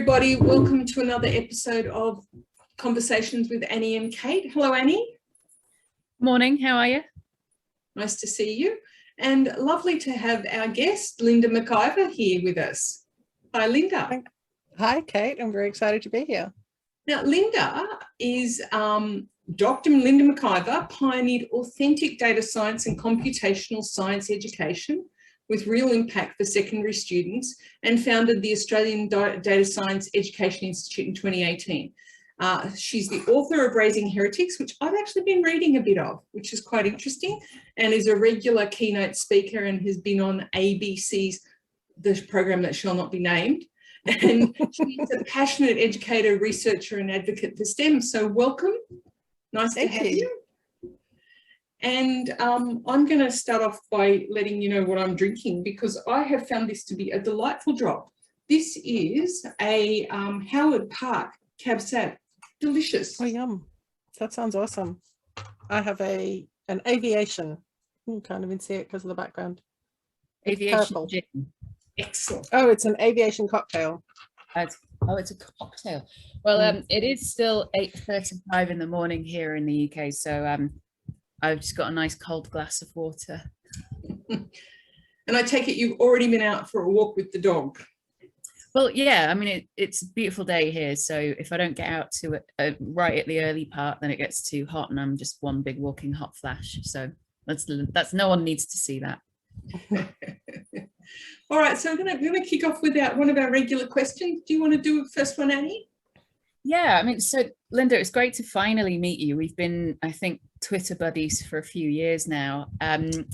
everybody. Welcome to another episode of Conversations with Annie and Kate. Hello, Annie. Morning, how are you? Nice to see you. And lovely to have our guest, Linda McIver, here with us. Hi, Linda. Hi, Kate. I'm very excited to be here. Now, Linda is Dr. Linda McIver pioneered authentic data science and computational science education with real impact for secondary students and founded the Australian Data Science Education Institute in 2018. She's the author of Raising Heretics, which I've actually been reading a bit of, which is quite interesting, and is a regular keynote speaker and has been on ABC's The Program That Shall Not Be Named. And she's a passionate educator, researcher and advocate for STEM. So welcome. Nice to have you. And I'm going to start off by letting you know what I'm drinking, because I have found this to be a delightful drop. This is a Howard Park Cab Sav. Delicious. Oh, yum. That sounds awesome. I have an aviation. You can't even see it because of the background. Aviation gin. Excellent. Oh, it's an aviation cocktail. It's a cocktail. Well, it is still 8:35 in the morning here in the UK, so I've just got a nice cold glass of water. And I take it you've already been out for a walk with the dog. Well, yeah, I mean, it's a beautiful day here, so if I don't get out to it right at the early part, then it gets too hot and I'm just one big walking hot flash. So that's no one needs to see that. All right, so I'm going to kick off with one of our regular questions. Do you want to do the first one, Annie? Yeah, I mean, so Linda, it's great to finally meet you. We've been, I think, Twitter buddies for a few years now.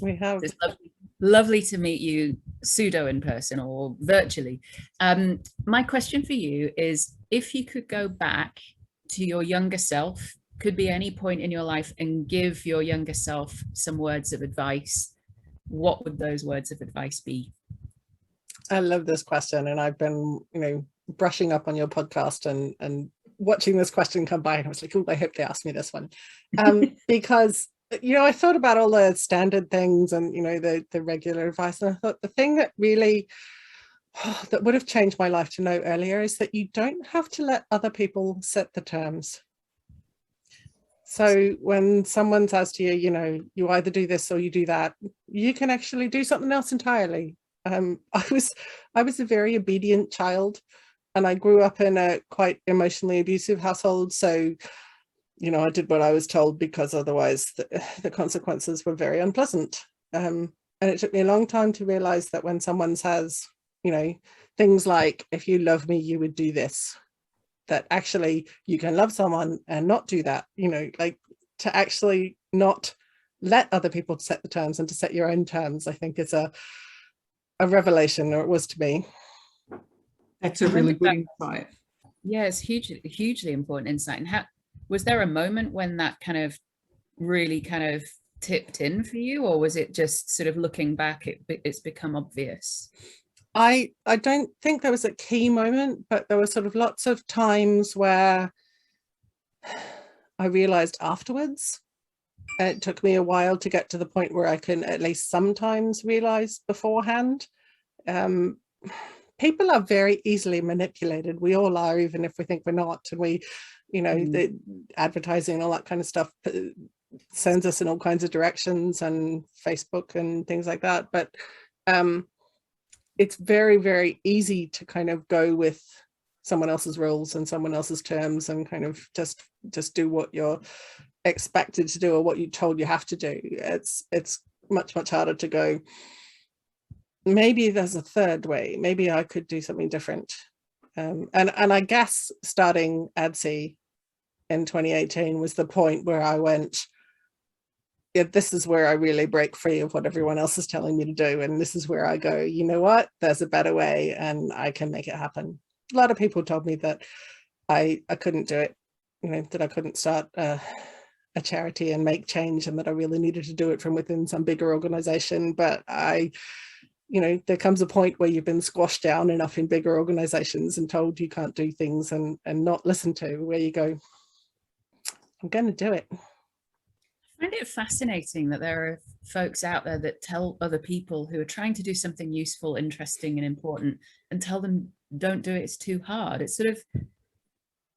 We have. It's lovely to meet you pseudo in person or virtually. My question for you is, if you could go back to your younger self, could be any point in your life, and give your younger self some words of advice, what would those words of advice be? I love this question, and I've been, brushing up on your podcast and watching this question come by, and I was like, oh, I hope they ask me this one. Because, I thought about all the standard things and, the regular advice, and I thought the thing that really, that would have changed my life to know earlier is that you don't have to let other people set the terms. So when someone says to you, you either do this or you do that, you can actually do something else entirely. I was a very obedient child, and I grew up in a quite emotionally abusive household. So, I did what I was told, because otherwise the consequences were very unpleasant. And it took me a long time to realize that when someone says, things like, if you love me, you would do this, that actually you can love someone and not do that, like to actually not let other people set the terms and to set your own terms, I think is a revelation, or it was to me. That's a really good insight. Yeah, it's hugely important insight. And was there a moment when that kind of really kind of tipped in for you, or was it just sort of looking back, it's become obvious? I don't think there was a key moment, but there were sort of lots of times where I realized afterwards. It took me a while to get to the point where I can at least sometimes realize beforehand. People are very easily manipulated. We all are, even if we think we're not. And we, the advertising and all that kind of stuff sends us in all kinds of directions, and Facebook and things like that. But it's very, very easy to kind of go with someone else's rules and someone else's terms and kind of just do what you're expected to do or what you're told you have to do. It's much harder to go, maybe there's a third way, maybe I could do something different. And I guess starting ADSI in 2018 was the point where I went, yeah, this is where I really break free of what everyone else is telling me to do, and this is where I go, you know what, there's a better way and I can make it happen. A lot of people told me that I couldn't do it, that I couldn't start a charity and make change, and that I really needed to do it from within some bigger organization. But there comes a point where you've been squashed down enough in bigger organizations and told you can't do things and not listened to, where you go, I'm going to do it. I find it fascinating that there are folks out there that tell other people who are trying to do something useful, interesting and important, and tell them don't do it, it's too hard. It's sort of,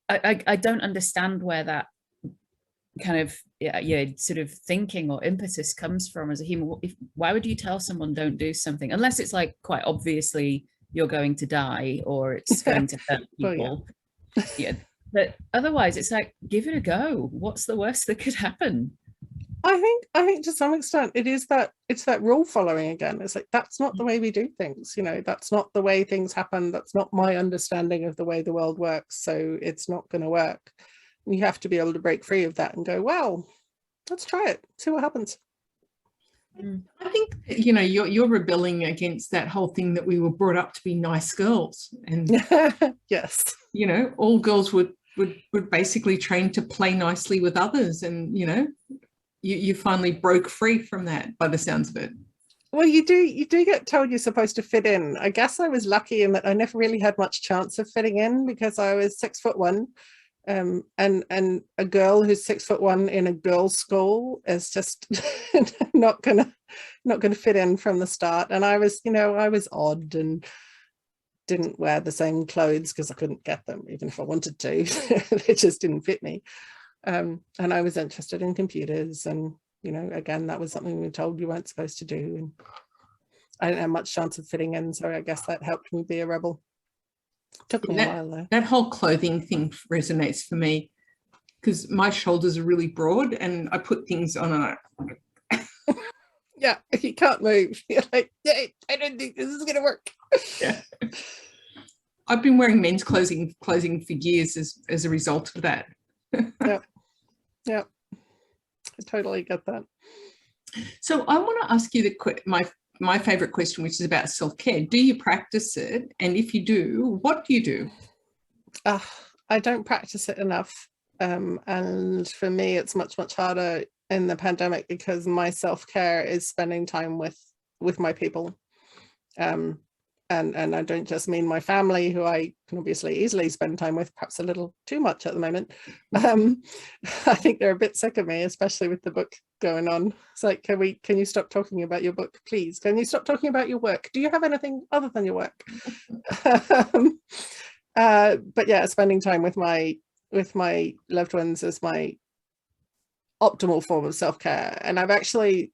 I don't understand where that kind of sort of thinking or impetus comes from as a human. Why would you tell someone don't do something unless it's like quite obviously you're going to die or it's going to hurt people? Well, yeah. But otherwise it's like, give it a go. What's the worst that could happen? I think to some extent it's that rule following again. It's like, that's not the way we do things, you know, that's not the way things happen, that's not my understanding of the way the world works, so it's not going to work. You have to be able to break free of that and go, well, let's try it, see what happens. I think, you know, you're rebelling against that whole thing that we were brought up to be nice girls, and yes, you know, all girls would basically train to play nicely with others, and you know, you finally broke free from that by the sounds of it. Well, you do get told you're supposed to fit in. I guess I was lucky in that I never really had much chance of fitting in because I was 6'1", and a girl who's 6'1" in a girls' school is just not gonna fit in from the start. And I was, you know, I was odd and didn't wear the same clothes because I couldn't get them even if I wanted to. They just didn't fit me. And I was interested in computers, and you know, again, that was something we were told you weren't supposed to do, and I didn't have much chance of fitting in, so I guess that helped me be a rebel. Took me a while though. That whole clothing thing resonates for me because my shoulders are really broad and I put things on and yeah, you can't move. You're like, yeah, I don't think this is gonna work. Yeah. I've been wearing men's clothing for years as a result of that. Yeah, I totally get that. So I want to ask you my favorite question, which is about self-care. Do you practice it? And if you do, what do you do? I don't practice it enough. And for me, it's much harder in the pandemic because my self-care is spending time with my people. And I don't just mean my family, who I can obviously easily spend time with, perhaps a little too much at the moment. I think they're a bit sick of me, especially with the book going on. It's like, can you stop talking about your book, please? Can you stop talking about your work? Do you have anything other than your work? But yeah, spending time with my loved ones is my optimal form of self-care. And I've actually,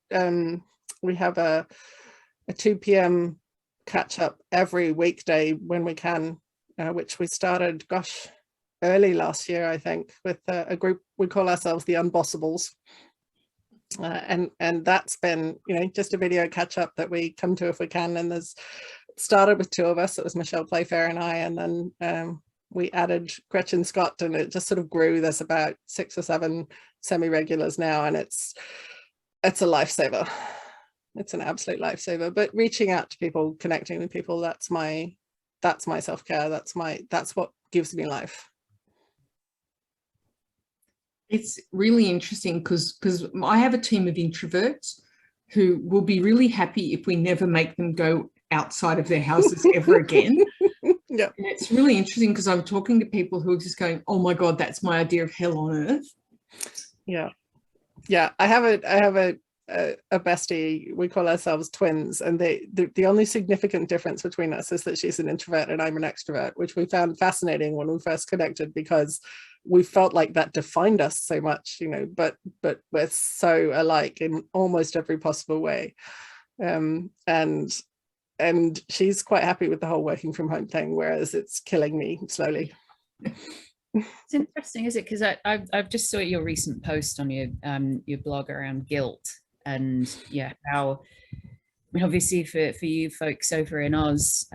we have a 2 p.m. catch up every weekday when we can, which we started, early last year, I think, with a group we call ourselves the Unbossables. And that's been, you know, just a video catch up that we come to if we can. And there's started with 2 of us. It was Michelle Playfair and I, and then we added Gretchen Scott, and it just sort of grew. There's about 6 or 7 semi-regulars now, and it's a lifesaver. It's an absolute lifesaver. But reaching out to people, connecting with people, that's my self-care. That's what gives me life. It's really interesting because I have a team of introverts who will be really happy if we never make them go outside of their houses ever again. Yeah, and it's really interesting because I'm talking to people who are just going, oh my God, that's my idea of hell on earth. Yeah. I have a bestie. We call ourselves twins, and the only significant difference between us is that she's an introvert and I'm an extrovert, which we found fascinating when we first connected because we felt like that defined us so much, you know, but we're so alike in almost every possible way. And she's quite happy with the whole working from home thing, whereas it's killing me slowly. It's interesting, is it? Because I've just saw your recent post on your blog around guilt, and yeah, how, I mean, obviously for you folks over in Oz,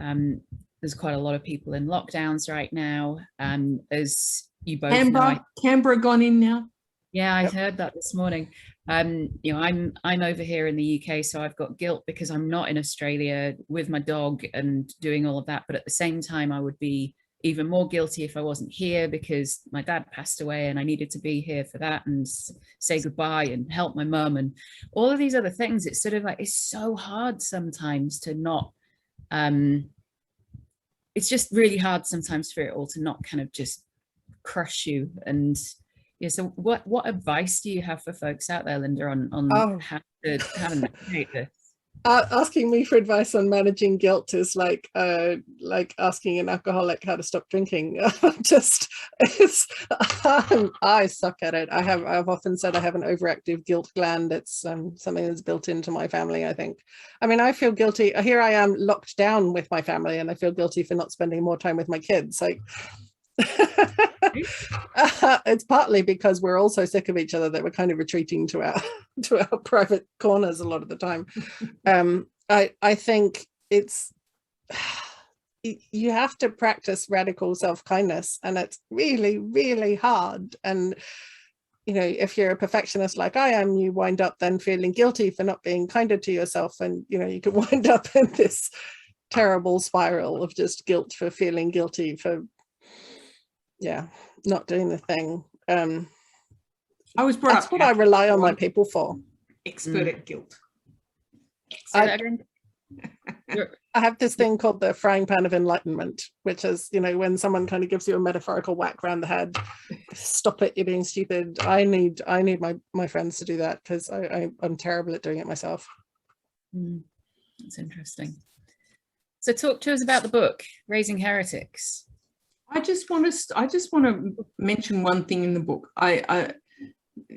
there's quite a lot of people in lockdowns right now. As you both know, Canberra gone in now. Yeah, I heard that this morning. You know, I'm over here in the UK, so I've got guilt because I'm not in Australia with my dog and doing all of that. But at the same time, I would be even more guilty if I wasn't here because my dad passed away and I needed to be here for that and say goodbye and help my mum and all of these other things. It's sort of like, it's so hard sometimes to not, it's just really hard sometimes for it all to not kind of just crush you. And yeah, so what advice do you have for folks out there, Linda, on how to navigate this? asking me for advice on managing guilt is like asking an alcoholic how to stop drinking. I suck at it. I've often said I have an overactive guilt gland. It's something that's built into my family, I think. I mean, I feel guilty. Here I am locked down with my family, and I feel guilty for not spending more time with my kids. Like, it's partly because we're all so sick of each other that we're kind of retreating to our private corners a lot of the time. I think it's, you have to practice radical self-kindness, and it's really, really hard. And you know, if you're a perfectionist like I am, you wind up then feeling guilty for not being kinder to yourself, and you know, you could wind up in this terrible spiral of just guilt for feeling guilty for not doing the thing. I was brought that's up what I rely on my people for. Expert at guilt. I have this thing called the frying pan of enlightenment, which is, you know, when someone kind of gives you a metaphorical whack around the head, stop it, you're being stupid. I need my friends to do that, because I'm terrible at doing it myself. That's interesting. So talk to us about the book, Raising Heretics. I just want to mention one thing in the book.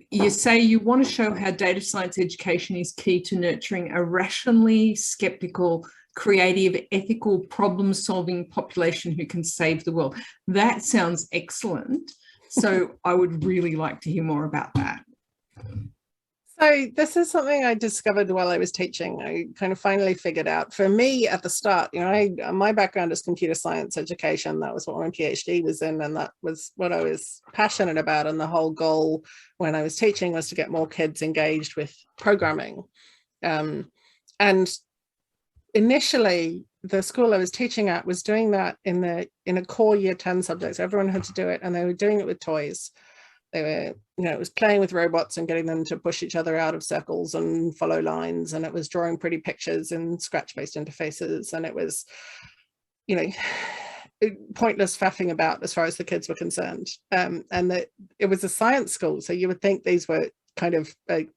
You say you want to show how data science education is key to nurturing a rationally skeptical, creative, ethical, problem-solving population who can save the world. That sounds excellent. So I would really like to hear more about that. So this is something I discovered while I was teaching. I kind of finally figured out, for me at the start, you know, my background is computer science education. That was what my PhD was in, and that was what I was passionate about. And the whole goal when I was teaching was to get more kids engaged with programming. And initially, the school I was teaching at was doing that in a core year 10 subject. So everyone had to do it, and they were doing it with toys. They were, you know, it was playing with robots and getting them to push each other out of circles and follow lines, and it was drawing pretty pictures in scratch-based interfaces, and it was, you know, pointless faffing about as far as the kids were concerned. And that it was a science school, so you would think these were kind of it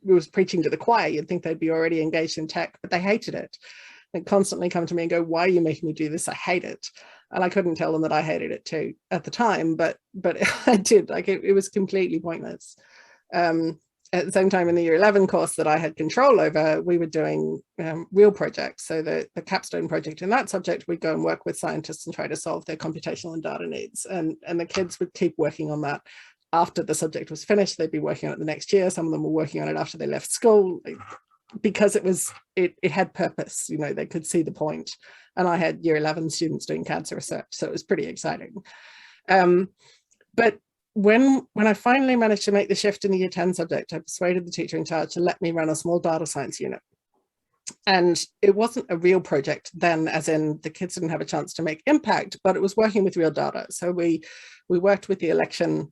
was preaching to the choir. You'd think they'd be already engaged in tech, but they hated it. They'd constantly come to me and go, "Why are you making me do this? I hate it." And I couldn't tell them that I hated it too at the time, but I did. Like, it was completely pointless. At the same time, in the year 11 course that I had control over, we were doing real projects. So the capstone project in that subject, we'd go and work with scientists and try to solve their computational and data needs. And the kids would keep working on that after the subject was finished. They'd be working on it the next year. Some of them were working on it after they left school, because it had purpose. You know, they could see the point. And I had year 11 students doing cancer research, so it was pretty exciting. But when I finally managed to make the shift in the year 10 subject, I persuaded the teacher in charge to let me run a small data science unit. And it wasn't a real project then, as in the kids didn't have a chance to make impact, but it was working with real data. So we worked with the election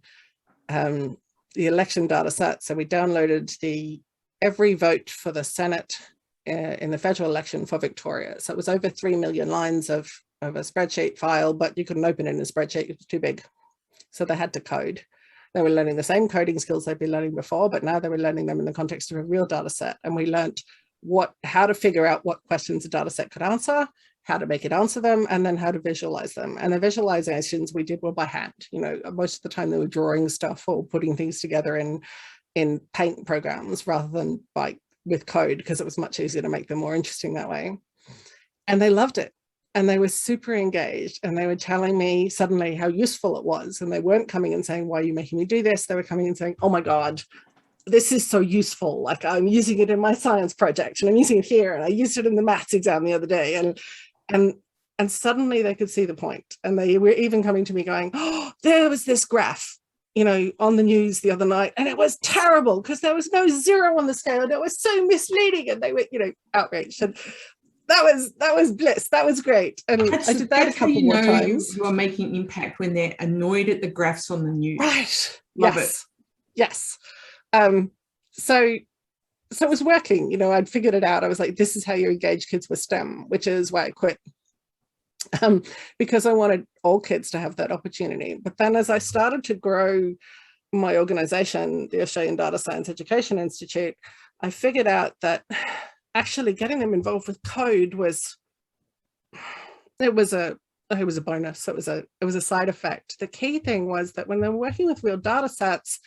data set. So we downloaded every vote for the Senate in the federal election for Victoria. So it was over 3 million lines of a spreadsheet file, but you couldn't open it in a spreadsheet, it was too big. So they had to code. They were learning the same coding skills they'd been learning before, but now they were learning them in the context of a real data set. And we learned how to figure out what questions a data set could answer, how to make it answer them, and then how to visualize them. And the visualizations we did were by hand. You know, most of the time they were drawing stuff or putting things together in paint programs rather than with code, because it was much easier to make them more interesting that way. And they loved it. And they were super engaged, and they were telling me suddenly how useful it was. And they weren't coming and saying, "Why are you making me do this?" They were coming and saying, "Oh my God, this is so useful. Like, I'm using it in my science project, and I'm using it here, and I used it in the maths exam the other day." And suddenly they could see the point. And they were even coming to me going, "Oh, there was this graph, you know, on the news the other night, and it was terrible because there was no zero on the scale, and it was so misleading." And they were, you know, outraged. And that was bliss. That was great. And I did that a couple more times. You are making impact when they're annoyed at the graphs on the news. Right. Love yes. it. Yes. So it was working. You know, I'd figured it out. I was like, this is how you engage kids with STEM, which is why I quit. Because I wanted all kids to have that opportunity. But then as I started to grow my organization, the Australian Data Science Education Institute, I figured out that actually getting them involved with code was, it was a bonus. It was a side effect. The key thing was that when they were working with real data sets,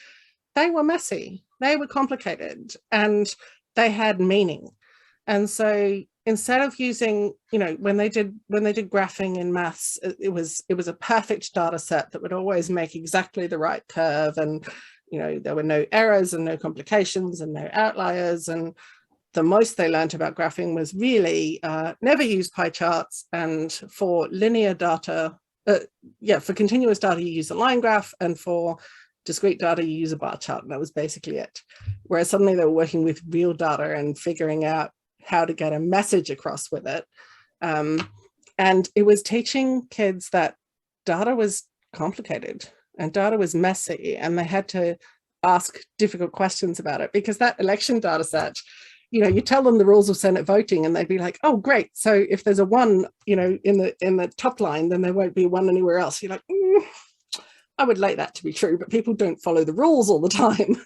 they were messy, they were complicated, and they had meaning. And so instead of using, you know, when they did graphing in maths, it was a perfect data set that would always make exactly the right curve, and, you know, there were no errors and no complications and no outliers. And the most they learned about graphing was really never use pie charts, and for linear data, for continuous data you use a line graph, and for discrete data you use a bar chart, and that was basically it. Whereas suddenly they were working with real data and figuring out how to get a message across with it. And it was teaching kids that data was complicated and data was messy, and they had to ask difficult questions about it, because that election data set, you know, you tell them the rules of Senate voting and they'd be like, oh, great. So if there's a 1, you know, in the top line, then there won't be 1 anywhere else. You're like, I would like that to be true, but people don't follow the rules all the time.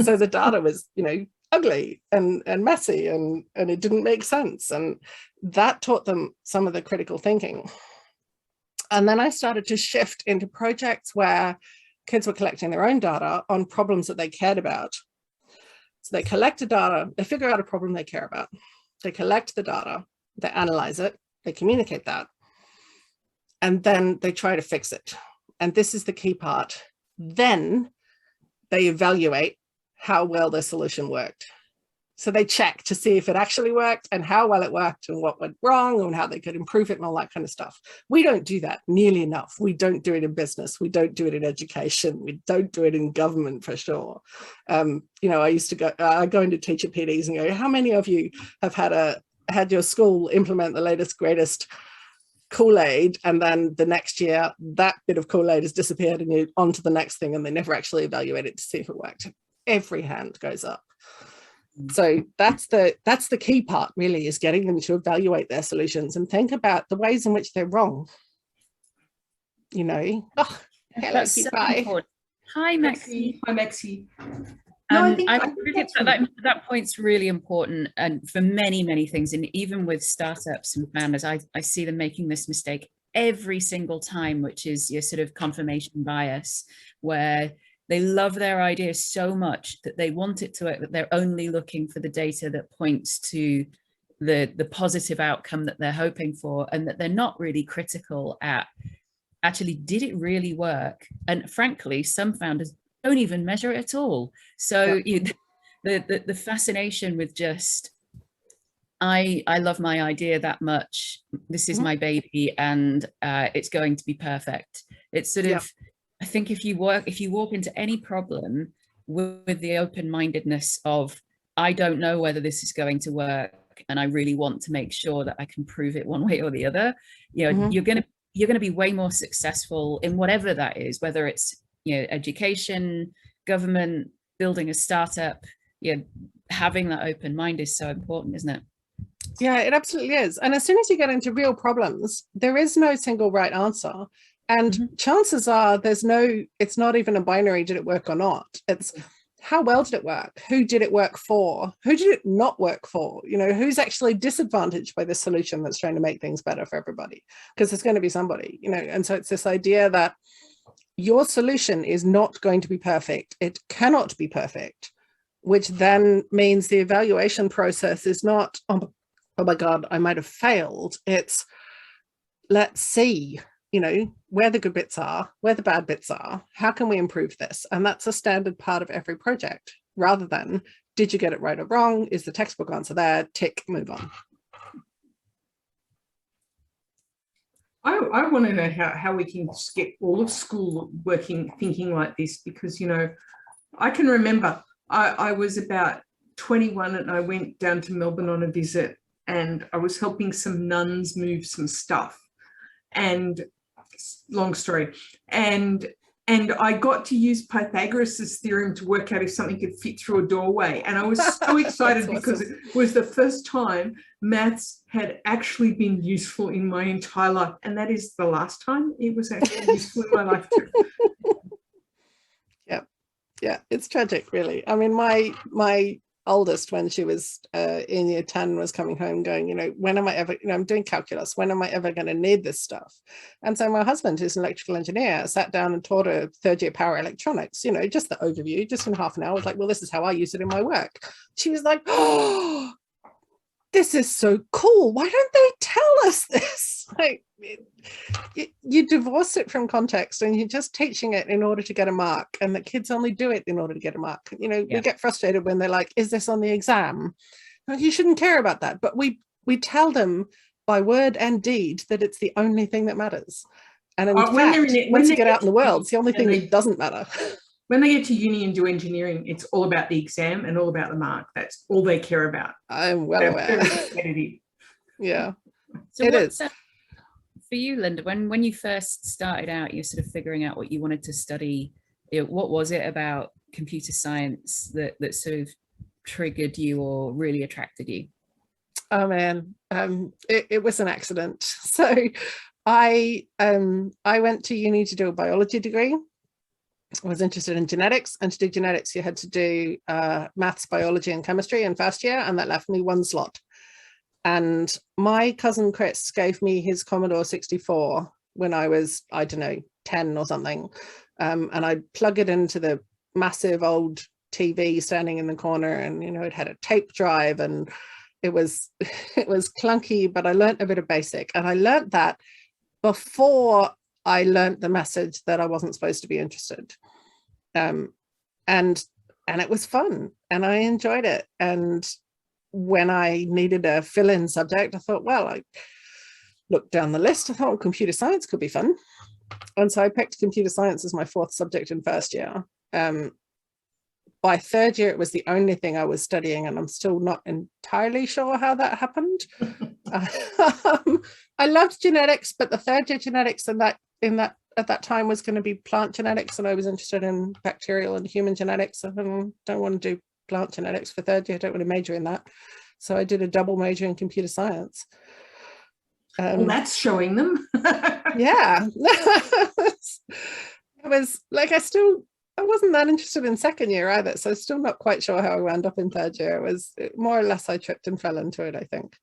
So the data was, you know, ugly and messy, and it didn't make sense. And that taught them some of the critical thinking. And then I started to shift into projects where kids were collecting their own data on problems that they cared about. So they collect the data, they figure out a problem they care about, they collect the data, they analyze it, they communicate that, and then they try to fix it. And this is the key part. Then they evaluate how well their solution worked. So they check to see if it actually worked and how well it worked and what went wrong and how they could improve it and all that kind of stuff. We don't do that nearly enough. We don't do it in business. We don't do it in education. We don't do it in government for sure. You know, I used to go into teacher PDs and go, how many of you have had your school implement the latest, greatest Kool-Aid, and then the next year that bit of Kool-Aid has disappeared and you're on to the next thing, and they never actually evaluate it to see if it worked? Every hand goes up. So that's the key part, really, is getting them to evaluate their solutions and think about the ways in which they're wrong. You know, hello, That's so goodbye. important. Hi, Maxie. Hi, Maxie. No, I think that point's really important, and for many things, and even with startups and founders, I see them making this mistake every single time, which is your sort of confirmation bias, where they love their idea so much that they want it to work, that they're only looking for the data that points to the positive outcome that they're hoping for, and that they're not really critical at actually, did it really work? And frankly, some founders don't even measure it at all. So the fascination with just, I love my idea that much, this is my baby, and it's going to be perfect. It's sort of, I think if you walk into any problem with the open-mindedness of, I don't know whether this is going to work, and I really want to make sure that I can prove it one way or the other, you know, you're going to be way more successful in whatever that is, whether it's, you know, education, government, building a startup. You know, having that open mind is so important, isn't it? Yeah, it absolutely is. And as soon as you get into real problems, there is no single right answer. And chances are it's not even a binary, did it work or not? It's how well did it work? Who did it work for? Who did it not work for? You know, who's actually disadvantaged by this solution that's trying to make things better for everybody? Because there's going to be somebody, you know, and so it's this idea that your solution is not going to be perfect. It cannot be perfect, which then means the evaluation process is not, oh my God, I might have failed. It's, let's see, you know, where the good bits are, where the bad bits are, how can we improve this? And that's a standard part of every project, rather than, did you get it right or wrong? Is the textbook answer there? Tick, move on. I want to know how we can get all of school thinking like this, because, you know, I can remember I was about 21 and I went down to Melbourne on a visit, and I was helping some nuns move some stuff, and long story, and I got to use Pythagoras' theorem to work out if something could fit through a doorway, and I was so excited because it was the first time maths had actually been useful in my entire life, and that is the last time it was actually useful in my life too. Yeah, it's tragic, really. I mean, my oldest, when she was in year 10, was coming home going, when am I ever, I'm doing calculus, when am I ever going to need this stuff? And so my husband, who's an electrical engineer, sat down and taught her third year power electronics, just the overview, just in half an hour. I was like, well, this is how I use it in my work. She was like, oh, this is so cool. Why don't they tell us this? Like, you divorce it from context and you're just teaching it in order to get a mark, and the kids only do it in order to get a mark. We get frustrated when they're like, is this on the exam? Like, you shouldn't care about that. But we tell them by word and deed that it's the only thing that matters. And in fact, once you get out in the world, it's the only thing that doesn't matter. When they get to uni and do engineering, it's all about the exam and all about the mark. That's all they care about. I'm well aware. Yeah, so it is. For you, Linda, when you first started out, you're sort of figuring out what you wanted to study. What was it about computer science that sort of triggered you or really attracted you? Oh man, it was an accident. So I went to uni to do a biology degree. I was interested in genetics, and to do genetics you had to do maths, biology and chemistry in first year, and that left me one slot. And my cousin Chris gave me his Commodore 64 when I was, I don't know, 10 or something, and I'd plug it into the massive old TV standing in the corner, and it had a tape drive, and it was clunky, but I learned a bit of basic, and I learned that before I learned the message that I wasn't supposed to be interested. And it was fun and I enjoyed it. And when I needed a fill-in subject, I thought, well, I looked down the list. I thought, well, computer science could be fun. And so I picked computer science as my fourth subject in first year. By third year, it was the only thing I was studying, and I'm still not entirely sure how that happened. I loved genetics, but the third year genetics at that time was going to be plant genetics, and I was interested in bacterial and human genetics. I don't want to do plant genetics for third year. I don't want to major in that. So I did a double major in computer science. Well, that's showing them. Yeah. It was like, I wasn't that interested in second year either, so still not quite sure how I wound up in third year. It was more or less I tripped and fell into it, I think.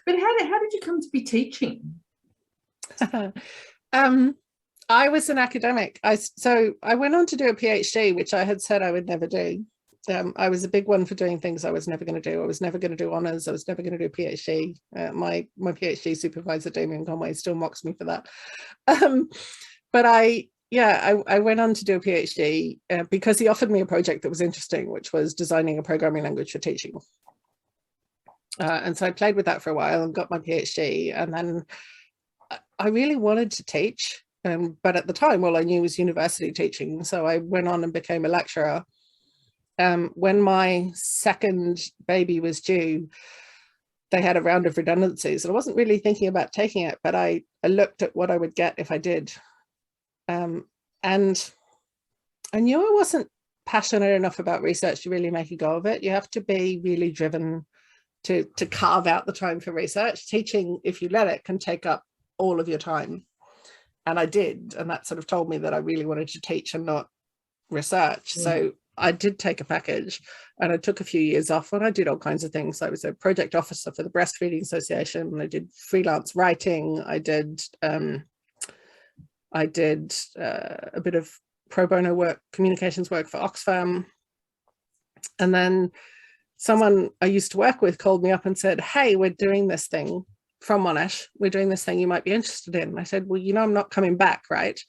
But how did you come to be teaching? I was an academic. So I went on to do a PhD, which I had said I would never do. I was a big one for doing things I was never going to do. I was never going to do honours. I was never going to do a PhD. My PhD supervisor, Damien Conway, still mocks me for that. But I went on to do a PhD because he offered me a project that was interesting, which was designing a programming language for teaching. And so I played with that for a while and got my PhD. And then I really wanted to teach, but at the time, all I knew was university teaching. So I went on and became a lecturer. When my second baby was due, they had a round of redundancies. And I wasn't really thinking about taking it, but I looked at what I would get if I did. And I knew I wasn't passionate enough about research to really make a go of it. You have to be really driven to carve out the time for research. Teaching, if you let it, can take up all of your time. And I did. And that sort of told me that I really wanted to teach and not research. Mm. So I did take a package and I took a few years off and I did all kinds of things. I was a project officer for the Breastfeeding Association, and I did freelance writing. I did a bit of pro bono work, communications work for Oxfam. And then someone I used to work with called me up and said, hey, we're doing this thing from Monash. We're doing this thing you might be interested in. And I said, well, I'm not coming back, right?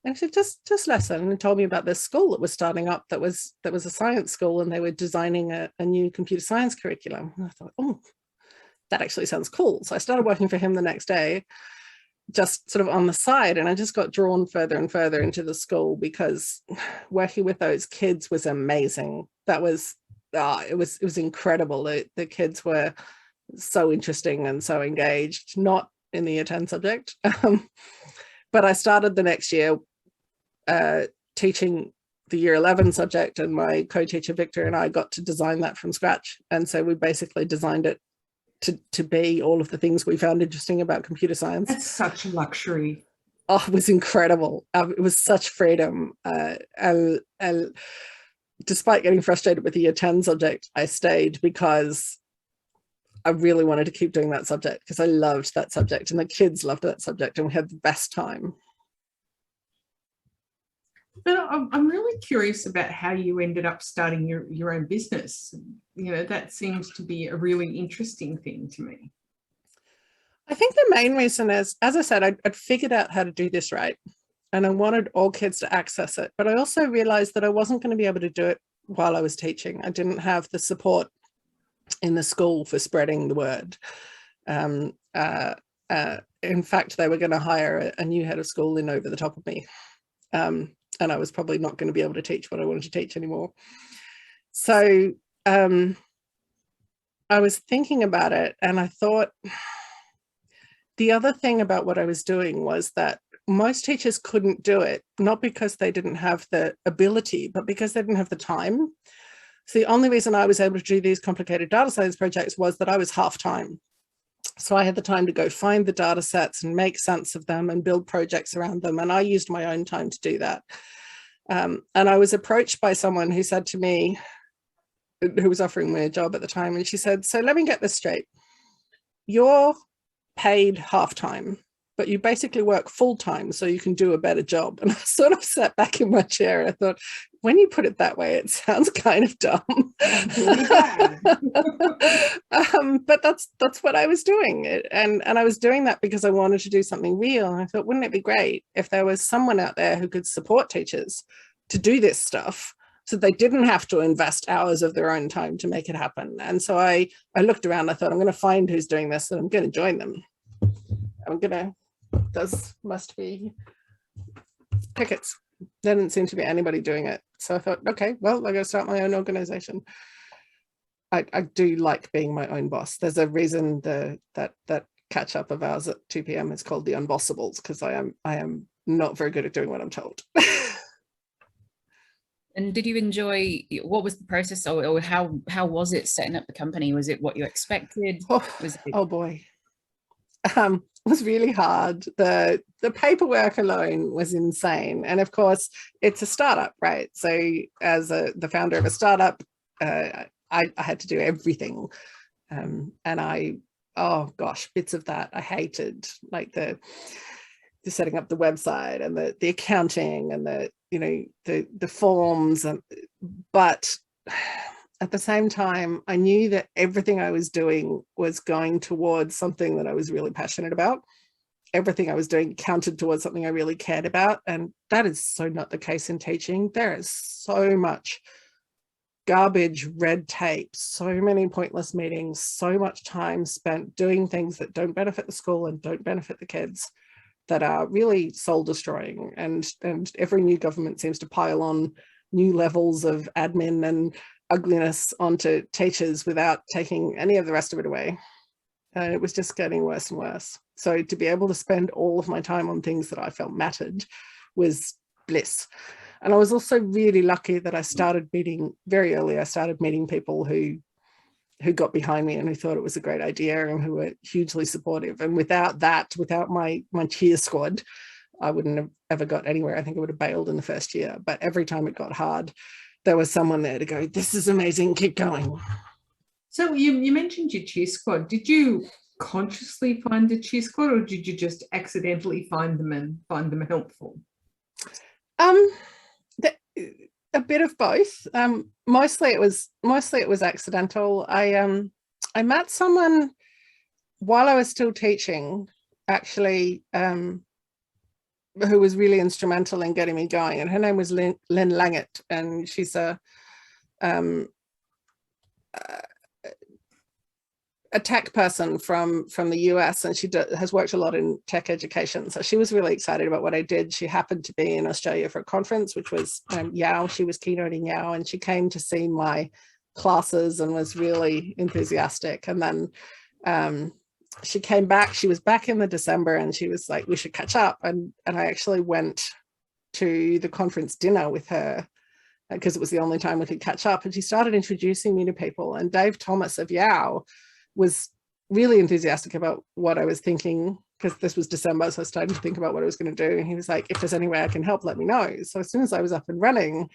And he said, just listen. And told me about this school that was starting up that was a science school, and they were designing a new computer science curriculum. And I thought, oh, that actually sounds cool. So I started working for him the next day, just sort of on the side, and I just got drawn further and further into the school because working with those kids was amazing. That was it was incredible. The kids were so interesting and so engaged, not in the year 10 subject. But I started the next year teaching the year 11 subject, and my co-teacher Victor and I got to design that from scratch. And so we basically designed it to be all of the things we found interesting about computer science. That's such a luxury. Oh, it was incredible. It was such freedom. despite getting frustrated with the year 10 subject, I stayed because I really wanted to keep doing that subject because I loved that subject and the kids loved that subject and we had the best time. But I'm really curious about how you ended up starting your own business. You know, that seems to be a really interesting thing to me. I think the main reason is, as I said, I'd figured out how to do this right. And I wanted all kids to access it. But I also realized that I wasn't going to be able to do it while I was teaching. I didn't have the support in the school for spreading the word. In fact, they were going to hire a new head of school in over the top of me. And I was probably not going to be able to teach what I wanted to teach anymore. So I was thinking about it, and I thought the other thing about what I was doing was that most teachers couldn't do it, not because they didn't have the ability, but because they didn't have the time. So the only reason I was able to do these complicated data science projects was that I was half-time. So I had the time to go find the data sets and make sense of them and build projects around them. And I used my own time to do that. And I was approached by someone who said to me, who was offering me a job at the time, and she said, so let me get this straight. You're paid half-time, but you basically work full-time so you can do a better job. And I sort of sat back in my chair and I thought, when you put it that way, it sounds kind of dumb. But that's what I was doing. And I was doing that because I wanted to do something real. And I thought, wouldn't it be great if there was someone out there who could support teachers to do this stuff so they didn't have to invest hours of their own time to make it happen. And so I looked around, I thought, I'm going to find who's doing this and I'm going to join them. Must be tickets. There didn't seem to be anybody doing it. So I thought, okay, well, I'm going to start my own organization. I do like being my own boss. There's a reason that catch up of ours at 2 p.m. is called the Unbossables, because I am not very good at doing what I'm told. And did you enjoy, what was the process, or how was it setting up the company? Was it what you expected? Oh boy. It was really hard. The paperwork alone was insane. And of course, it's a startup, right? So as the founder of a startup, I had to do everything. And oh gosh, bits of that I hated, like the setting up the website and the accounting and the forms. But at the same time, I knew that everything I was doing was going towards something that I was really passionate about. Everything I was doing counted towards something I really cared about. And that is so not the case in teaching. There is so much garbage, red tape, so many pointless meetings, so much time spent doing things that don't benefit the school and don't benefit the kids, that are really soul destroying. And every new government seems to pile on new levels of admin and ugliness onto teachers without taking any of the rest of it away. And it was just getting worse and worse. So to be able to spend all of my time on things that I felt mattered was bliss. And I was also really lucky that I started meeting very early. I started meeting people who got behind me and who thought it was a great idea and who were hugely supportive. And without my cheer squad, I wouldn't have ever got anywhere. I think I would have bailed in the first year. But every time it got hard, there was someone there to go, this is amazing, keep going. So you mentioned your cheer squad. Did you consciously find a cheer squad, or did you just accidentally find them and find them helpful? A bit of both. Mostly it was accidental. I met someone while I was still teaching, actually, who was really instrumental in getting me going, and her name was Lynn Langett, and she's a tech person from the US, and she has worked a lot in tech education. So she was really excited about what I did. She happened to be in Australia for a conference, which was YOW. She was keynoting YOW, and she came to see my classes and was really enthusiastic. And then she came back. She was back in the December, and she was like, we should catch up. And I actually went to the conference dinner with her because it was the only time we could catch up. And she started introducing me to people. And Dave Thomas of YOW was really enthusiastic about what I was thinking, because this was December, so I started to think about what I was going to do. And he was like, if there's any way I can help, let me know. So as soon as I was up and running,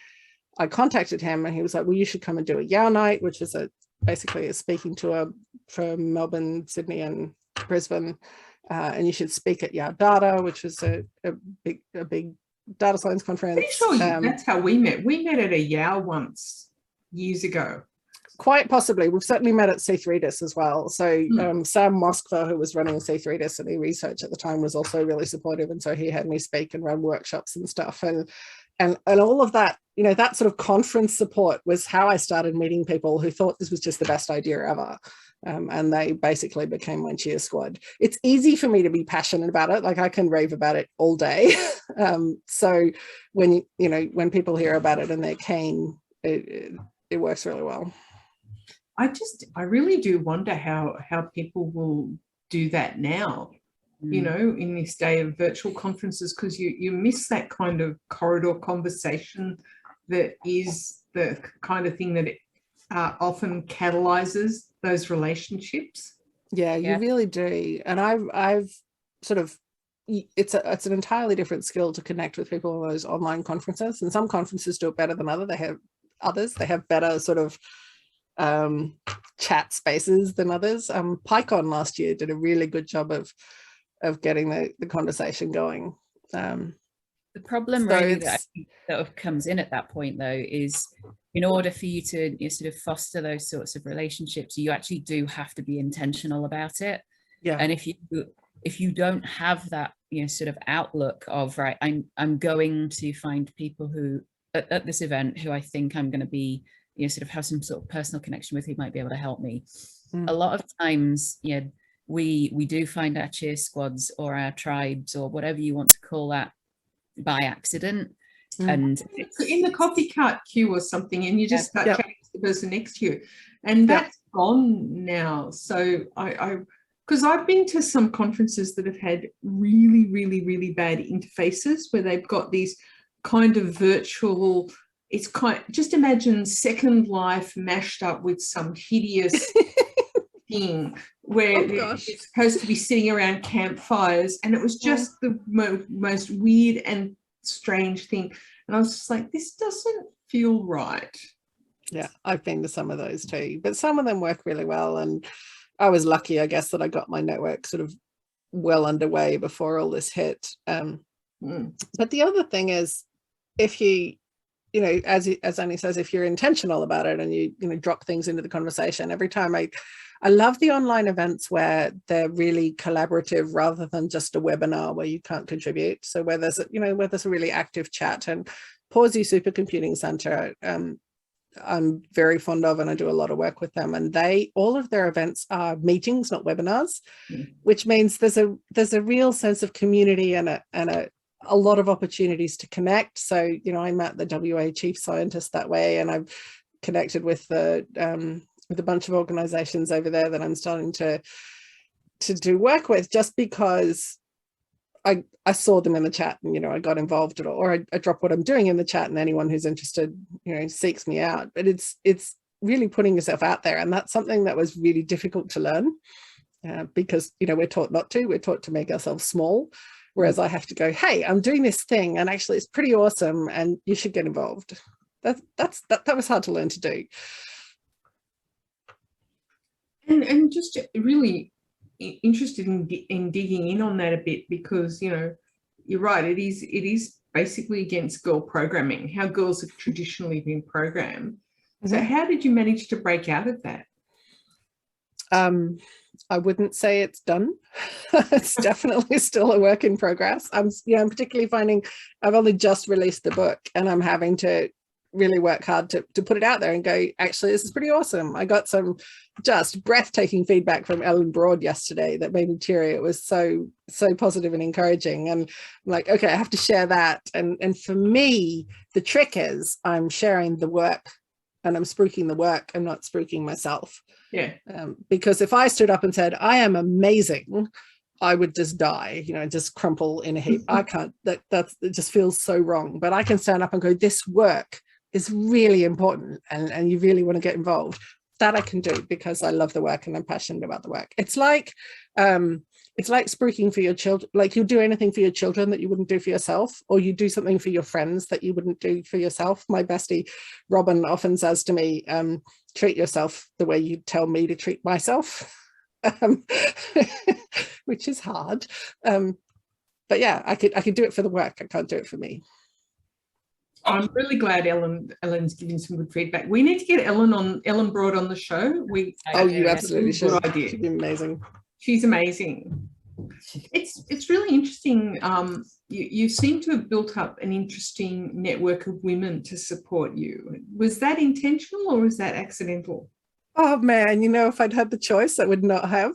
I contacted him and he was like, well, you should come and do a Yao night, which is basically a speaking tour from Melbourne, Sydney and Brisbane. And you should speak at Yao Data, which is a big data science conference. Pretty sure that's how we met. We met at a Yao once years ago. Quite possibly. We've certainly met at C3DIS as well. So Sam Moskva, who was running C3DIS and e-research at the time, was also really supportive. And so he had me speak and run workshops and stuff. And all of that, you know, that sort of conference support was how I started meeting people who thought this was just the best idea ever. And they basically became my cheer squad. It's easy for me to be passionate about it. Like I can rave about it all day. So when, you know, when people hear about it and they're keen, it works really well. I really do wonder how people will do that now, you know, in this day of virtual conferences, because you miss that kind of corridor conversation that is the kind of thing that often catalyzes those relationships. Yeah, you really do. And I've sort of, it's an entirely different skill to connect with people in those online conferences, and some conferences do it better than others. They have better sort of chat spaces than others. PyCon last year did a really good job of getting the conversation going. The problem really that I think sort of comes in at that point though is, in order for you to sort of foster those sorts of relationships, you actually do have to be intentional about it. Yeah. And if you don't have that, you know, sort of outlook of, right, I'm going to find people who at this event who I think I'm going to be, you know, sort of have some sort of personal connection with, who might be able to help me. A lot of times, you know, we do find our cheer squads or our tribes or whatever you want to call that by accident. And in the coffee cart queue or something, and you just start chatting to the person next to you, and that's gone now. So because I've been to some conferences that have had really, really, really bad interfaces where they've got these kind of virtual, it's just imagine Second Life mashed up with some hideous thing where it's supposed to be sitting around campfires, and it was just the most weird and strange thing. And I was just like, this doesn't feel right. Yeah, I've been to some of those too, but some of them work really well. And I was lucky, I guess, that I got my network sort of well underway before all this hit. But the other thing is, if you know, as Annie says, if you're intentional about it and you know, drop things into the conversation every time. I love the online events where they're really collaborative rather than just a webinar where you can't contribute. So where there's a really active chat. And Pawsey Supercomputing Centre, I'm very fond of, and I do a lot of work with them. And all of their events are meetings, not webinars, which means there's a real sense of community and a lot of opportunities to connect. So, you know, I met the WA chief scientist that way, and I've connected with a bunch of organizations over there that I'm starting to do work with, just because I saw them in the chat and, you know, I got involved or I drop what I'm doing in the chat, and anyone who's interested, you know, seeks me out. But it's really putting yourself out there. And that's something that was really difficult to learn because, you know, we're taught not to. We're taught to make ourselves small. Whereas I have to go, hey, I'm doing this thing and actually it's pretty awesome and you should get involved. That was hard to learn to do. And just really interested in digging in on that a bit, because, you know, you're right, it is basically against girl programming, how girls have traditionally been programmed. So how did you manage to break out of that? I wouldn't say it's done. It's definitely still a work in progress. I'm particularly finding I've only just released the book, and I'm having to really work hard to put it out there and go, actually, this is pretty awesome. I got some just breathtaking feedback from Ellen Broad yesterday that made me teary. It was so positive and encouraging. And I'm like, okay, I have to share that. And for me, the trick is I'm sharing the work and I'm spruiking the work. I'm not spruiking myself. Yeah. Because if I stood up and said, I am amazing, I would just die, you know, just crumple in a heap. I can't, it just feels so wrong. But I can stand up and go, this work is really important and you really want to get involved. That I can do because I love the work and I'm passionate about the work. It's like it's like spruiking for your children. Like, you do anything for your children that you wouldn't do for yourself, or you do something for your friends that you wouldn't do for yourself. My bestie Robin often says to me, treat yourself the way you tell me to treat myself, which is hard. But yeah, I could do it for the work. I can't do it for me. I'm really glad Ellen's giving some good feedback. We need to get Ellen Broad on the show. You absolutely should. Good idea. She'd be amazing. She's amazing. It's really interesting. You seem to have built up an interesting network of women to support you. Was that intentional or was that accidental? Oh man, if I'd had the choice, I would not have.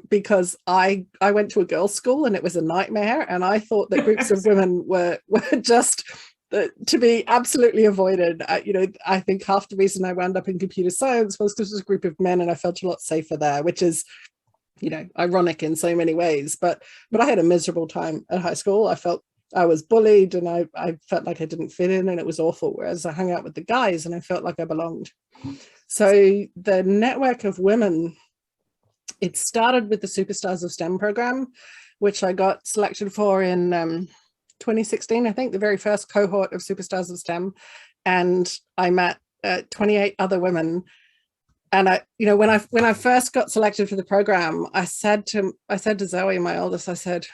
Because I went to a girls' school and it was a nightmare, and I thought that groups of women were just to be absolutely avoided. I think half the reason I wound up in computer science was because it was a group of men and I felt a lot safer there, which is, ironic in so many ways. But I had a miserable time at high school. I felt I was bullied and I felt like I didn't fit in, and it was awful. Whereas I hung out with the guys and I felt like I belonged. So the network of women, it started with the Superstars of STEM program, which I got selected for in 2016, I think, the very first cohort of Superstars of STEM. And I met 28 other women. And when I first got selected for the program, I said to Zoe, my oldest, I said,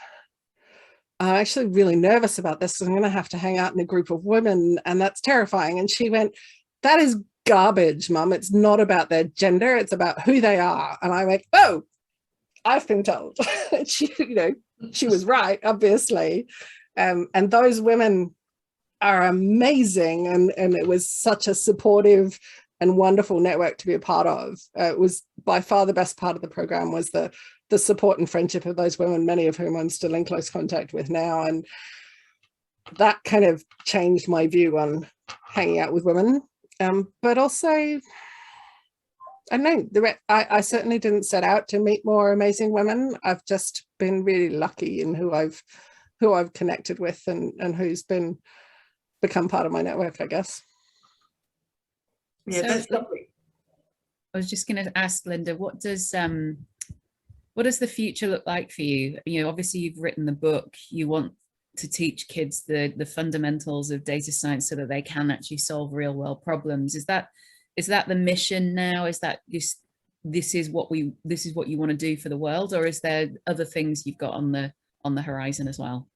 I'm actually really nervous about this because I'm going to have to hang out in a group of women, and that's terrifying. And she went, that is garbage, Mum. It's not about their gender, it's about who they are. And I went, oh, I've been told. She was right, obviously. And those women are amazing, and it was such a supportive and wonderful network to be a part of. It was by far the best part of the program was the support and friendship of those women, many of whom I'm still in close contact with now. And that kind of changed my view on hanging out with women. But also, I don't know, I certainly didn't set out to meet more amazing women. I've just been really lucky in who I've connected with and who's become part of my network, I guess. Yeah, So, that's lovely. I was just going to ask Linda, what does the future look like for you? Obviously you've written the book. You want to teach kids the fundamentals of data science so that they can actually solve real world problems. Is that the mission now? Is that this is what you want to do for the world, or is there other things you've got on the horizon as well?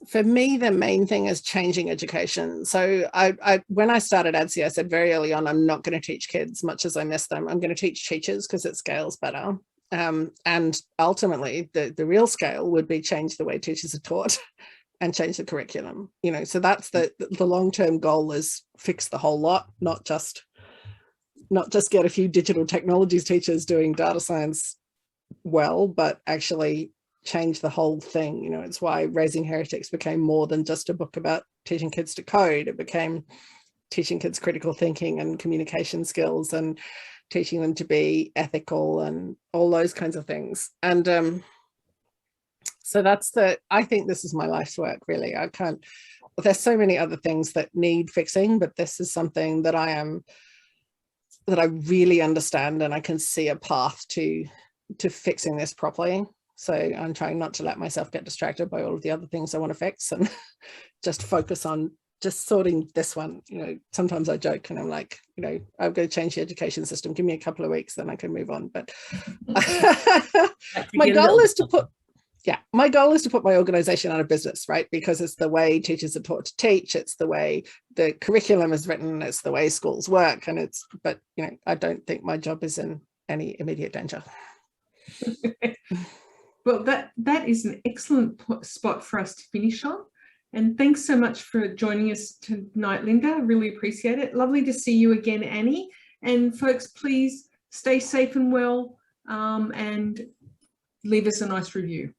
For me, the main thing is changing education. So when I started EDSI, I said very early on, I'm not going to teach kids much as I miss them. I'm going to teach teachers because it scales better. And ultimately, the real scale would be change the way teachers are taught and change the curriculum. So that's the long-term goal, is fix the whole lot, not just get a few digital technologies teachers doing data science well, but actually change the whole thing. It's why Raising Heretics became more than just a book about teaching kids to code. It became teaching kids critical thinking and communication skills and teaching them to be ethical and all those kinds of things. And so I think this is my life's work, really. There's so many other things that need fixing, but this is something that I really understand, and I can see a path to fixing this properly. So I'm trying not to let myself get distracted by all of the other things I want to fix, and just focus on just sorting this one. Sometimes I joke and I'm like, I'm going to change the education system. Give me a couple of weeks, then I can move on. But my goal is to put my organization out of business, right? Because it's the way teachers are taught to teach. It's the way the curriculum is written. It's the way schools work. But I don't think my job is in any immediate danger. Well, that is an excellent spot for us to finish on. And thanks so much for joining us tonight, Linda. I really appreciate it. Lovely to see you again, Annie. And folks, please stay safe and well, and leave us a nice review.